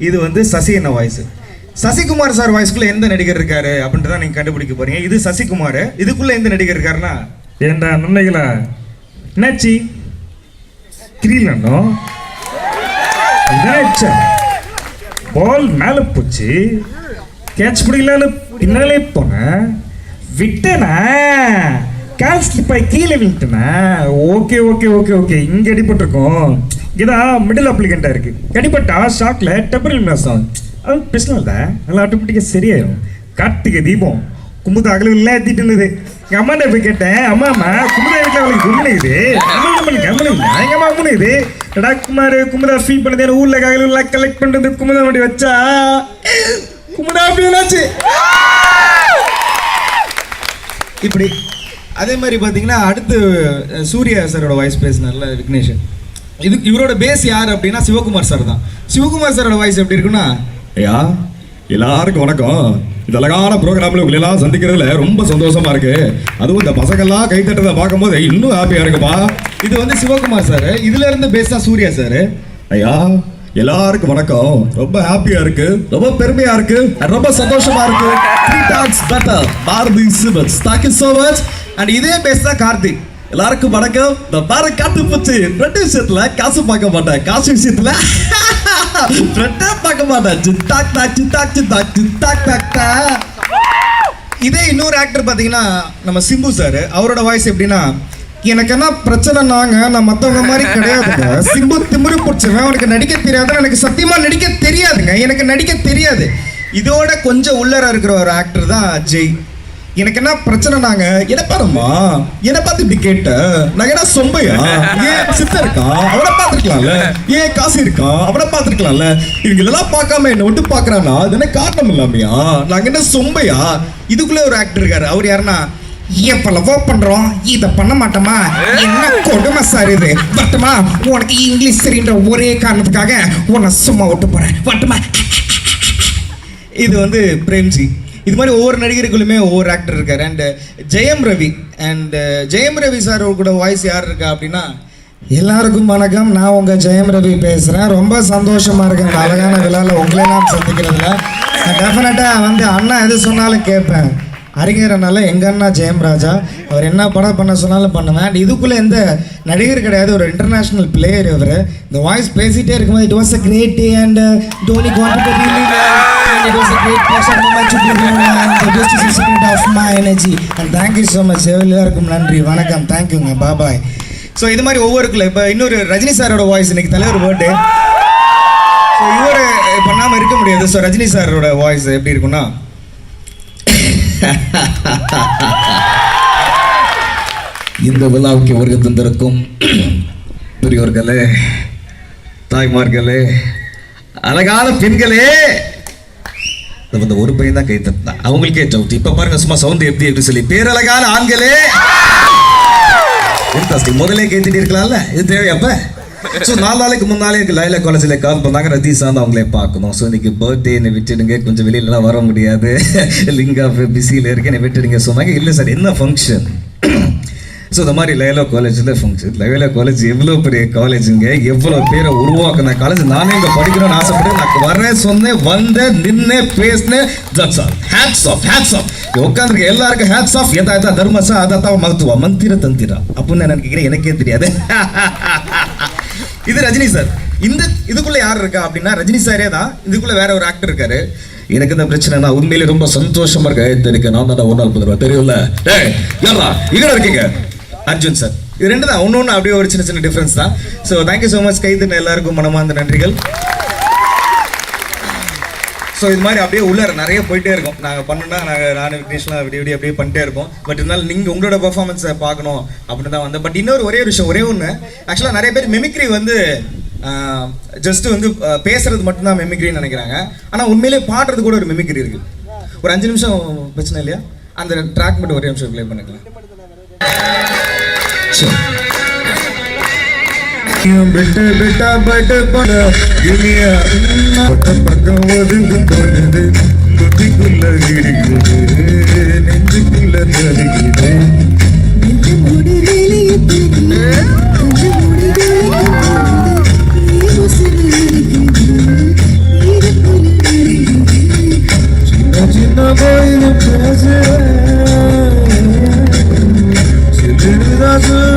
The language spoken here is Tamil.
இது வந்து சசி என்ன வாய்ஸ். சசிகுமார் சார் வாய்ஸ்க்குள்ள எந்த நடிகர் இருக்காரு அப்படின்ட்டு தான் நீங்க கண்டுபிடிக்க போறீங்க. இது சசிகுமார். இதுக்குள்ள எந்த நடிகர் இருக்காருன்னா ஏண்டா நன்னைகளா என்னாச்சு கிரீலன்னோ பால் மேல போச்சு, கேட்ச் பிடிக்கலான்னு பின்னாலே போனேன், விட்டனா கால் ஸ்லிப் ஆகி கீழே விட்டனா. ஓகே ஓகே ஓகே ஓகே இங்க அடிபட்டிருக்கோம். இங்கதான் மிடில் அப்ளிகண்டா இருக்கு. அடிபட்டா ஷாக்ல டெம்பரரி மிஸ் ஆகும். அது பிரச்சனை இல்லை, நல்லா ஆட்டோமேட்டிக்காக சரியாயிடும். கார்த்திகை தீபம் கும்புத அகல இல்லை ஏற்றிட்டு இருந்தது. எங்கள் அம்மாட்ட போய் கேட்டேன், அம்மா குமுதா வீட்டில் அவளுக்கு கும்பிடுது எங்கள் அம்மா கும்பிடுது எடா குமார் குமுதா ஃபீல் பண்ணது ஊரில் அகல கலெக்ட் பண்ணுறது குமுதா வண்டி வச்சா குமுதா அப்படின்னாச்சு. இப்படி அதே மாதிரி பார்த்தீங்கன்னா அடுத்து சூர்யா சாரோட வாய்ஸ் பேசினார்ல விக்னேஷன். இவரோட பேஸ் யார் அப்படின்னா சிவகுமார் சார் தான். சிவகுமார் சாரோட வாய்ஸ் எப்படி இருக்குன்னா, ஐயா எல்லாருக்கும் வணக்கம். இந்த அழகான ப்ரோக்ராமில் உங்களை எல்லாம் சந்திக்கிறதுல ரொம்ப சந்தோஷமா இருக்கு. அதுவும் இந்த பசங்கள்லாம் கை தட்டுறதை பார்க்கும்போது இன்னும் ஹாப்பியா இருக்குப்பா. இது வந்து சிவகுமார் சார். இதுல இருந்து பேசா சூர்யா சார். ஐயா எல்லாருக்கும் வணக்கம். ரொம்ப ஹாப்பியா இருக்கு, ரொம்ப பெருமையா இருக்கு, ரொம்ப சந்தோஷமா இருக்கு. அண்ட் இதே பேசா கார்த்திக். எல்லாருக்கும் வணக்கம். இந்த பாரு காட்டு போச்சு. ஃப்ரெண்ட் விஷயத்துல காசு பார்க்க மாட்டேன், காசு விஷயத்துல ஃப்ரெண்டே பார்க்க மாட்டேன். சித்தாக் தாக் சித்தாக் சித்தாக் சித்தாக் தாக். இதே இன்னொரு ஆக்டர் பார்த்தீங்கன்னா நம்ம சிம்பு சார். அவரோட வாய்ஸ் எப்படின்னா, எனக்கு என்ன பிரச்சனை நான் மற்றவங்க மாதிரி கிடையாதுங்க. சிம்பு திமிரு பிடிச்சவன், அவனுக்கு நடிக்க தெரியாதுன்னு எனக்கு சத்தியமா நடிக்க தெரியாதுங்க. எனக்கு நடிக்க தெரியாது. இதோட கொஞ்சம் உள்ளர இருக்கிற ஒரு ஆக்டர் தான் ஜெய். எனக்கு என்ன பிரச்சனை என்ன பாருமா என்ன பார்த்து இப்படி கேட்ட, நான் என்ன சொம்பையா, ஏன் சித்த இருக்கா அவனை பார்த்துருக்கலாம்ல, ஏன் காசு இருக்கா அவனை பார்த்துருக்கலாம்ல, இவங்க எல்லாம் பார்க்காம என்ன விட்டு பார்க்கறானா அது என்ன காரணம் இல்லாமையா, நாங்க என்ன சொம்பையா. இதுக்குள்ளே ஒரு ஆக்டர் இருக்காரு. அவர் யாருன்னா, எப்ப லவ் பண்றோம் இதை பண்ண மாட்டோமா, என்ன கொடுமை சார் இது, வட்டமா உனக்கு இங்கிலீஷ் தெரியுன்ற ஒரே காரணத்துக்காக உன்னை சும்மா விட்டு போறேன் வட்டமா. இது வந்து பிரேம்ஜி. இது மாதிரி ஒவ்வொரு நடிகருக்குள்ளுமே ஒவ்வொரு ஆக்டர் இருக்காரு. அண்ட் ஜெயம் ரவி சார் கூட வாய்ஸ் யார் இருக்கா அப்படின்னா, எல்லாருக்கும் வணக்கம், நான் உங்க ஜெயம் ரவி பேசுறேன். ரொம்ப சந்தோஷமா இருக்கேன் இந்த அழகான விழாவில் உங்களெல்லாம் சந்திக்கிறதுல. டெஃபினட்டா வந்து அண்ணா எது சொன்னாலும் கேட்பேன். அறிஞரனால எங்க அண்ணா ஜெயம் ராஜா, அவர் என்ன படம் பண்ண சொன்னாலும் பண்ணுவேன். அண்ட் இதுக்குள்ள எந்த நடிகர் கிடையாது, ஒரு இன்டர்நேஷனல் பிளேயர் இவர். இந்த வாய்ஸ் பேசிட்டே இருக்கும்போது it was a great day and Tony wanted to really and it was a great pleasure moment to be here and just to see of my energy and thank you so much. எல்லாருக்கும் நன்றி, வணக்கம், தேங்க்யூங்க, பாய். ஸோ இது மாதிரி ஒவ்வொருக்குள்ள இப்போ இன்னொரு ரஜினி சாரோட வாய்ஸ். இன்னைக்கு தலைவர் பர்த்டே. ஸோ இவர் பண்ணாமல் இருக்க முடியாது. ஸோ ரஜினி சாரோட வாய்ஸ் எப்படி இருக்குன்னா, இந்த விழாவுக்கு வருகை தந்திருக்கும் பெரியோர்களே, தாய்மார்களே, அழகான பெண்களே, இந்த ஒரு பையன் தான் கை தட்டினா அவங்களுக்கே டவுட். இப்ப பாருங்க சும்மா சவுண்ட் எப்படி சொல்லி, பேரழகான ஆண்களே முதலே கை தட்டி இருக்கலாம்ல, இது தேவையாப்ப. ஸோ 4 நாளைக்கு முன்னாலே எனக்கு லைலா காலேஜில் கால் பண்ணாங்க, ரதீஷ் தான் அவங்களே பார்க்கணும். ஸோ இன்னைக்கு பர்த்டே என்னை விட்டுடுங்க, கொஞ்சம் வெளியிலலாம் வர முடியாது, லிங்கா பிஸியில் இருக்கு, என்னை விட்டுடுங்க சொன்னாங்க. இல்லை சார் என்ன ஃபங்க்ஷன். ஸோ இந்த மாதிரி லைலா காலேஜில் ஃபங்க்ஷன். லைலா காலேஜ் எவ்வளோ பெரிய காலேஜுங்க, எவ்வளோ பேரை உருவாக்குன காலேஜ். நானே இங்கே படிக்கணும்னு ஆசைப்பட்டு நான் வரேன், சொன்னேன், வந்தேன், நின்னேன், பேசினேன். That's all. Hats off, hats off. உட்காந்துருக்க எல்லாருக்கும் ஹேட்ஸ் ஆஃப். எதா தர்மசா அதான் மகத்துவா மந்திர தந்திரா அப்படின்னு நான் நினைக்கிறேன், எனக்கே தெரியாது. இது ரஜினி சார். இதுக்குள்ள யார் இருக்கா அப்படின்னா ரஜினி சாரே தான். இதுக்குள்ள வேற ஒரு ஆக்டர் இருக்காரு. எனக்கு இந்த பிரச்சனை நான் உண்மையிலே ரொம்ப சந்தோஷமா இருக்க. நான் தான் ஒரு நாள் பண்ணுவேன் தெரியும்ல. யாரா இங்க இருக்கீங்க, அர்ஜுன் சார். இது ரெண்டு தான், ஒன்னொன்னு அப்படியே ஒரு சின்ன சின்ன டிஃபரன்ஸ் தான். So thank you so much. கைதுன்னு எல்லாருக்கும் மனமார்ந்த நன்றிகள். ஸோ இது மாதிரி அப்படியே உள்ளார நிறைய போயிட்டே இருக்கும். நாங்கள் பண்ணோன்னா நான் விக்னேஷ்லாம் விடிய அப்படியே பண்ணிட்டே இருப்போம். பட் இருந்தாலும் நீங்கள் உங்களோட பெர்ஃபார்மன்ஸை பார்க்கணும் அப்படின்னு தான் வந்தேன். பட் இன்னொரு ஒரே விஷயம், ஒரே ஒன்று. ஆக்சுவலாக நிறைய பேர் மிமிக்ரி வந்து ஜஸ்ட் வந்து பேசுறது மட்டும்தான் மிமிக்ரின்னு நினைக்கிறாங்க. ஆனால் உண்மையிலே பாடுறது கூட ஒரு மிமிக்ரி இருக்குது. ஒரு 5 நிமிஷம் பிரச்சனை இல்லையா? அந்த ட்ராக் மட்டும் ஒரே நிமிஷம் ப்ளே பண்ணிக்கலாம். बेटा बेटा बट बड़ा दुनिया பக்கம் ஒதுங்கும் பொழுது புத்திக்குள்ள இடிக்குது, நெஞ்சுக்குள்ள நடுங்குது, நெஞ்சு முடிவிலே அது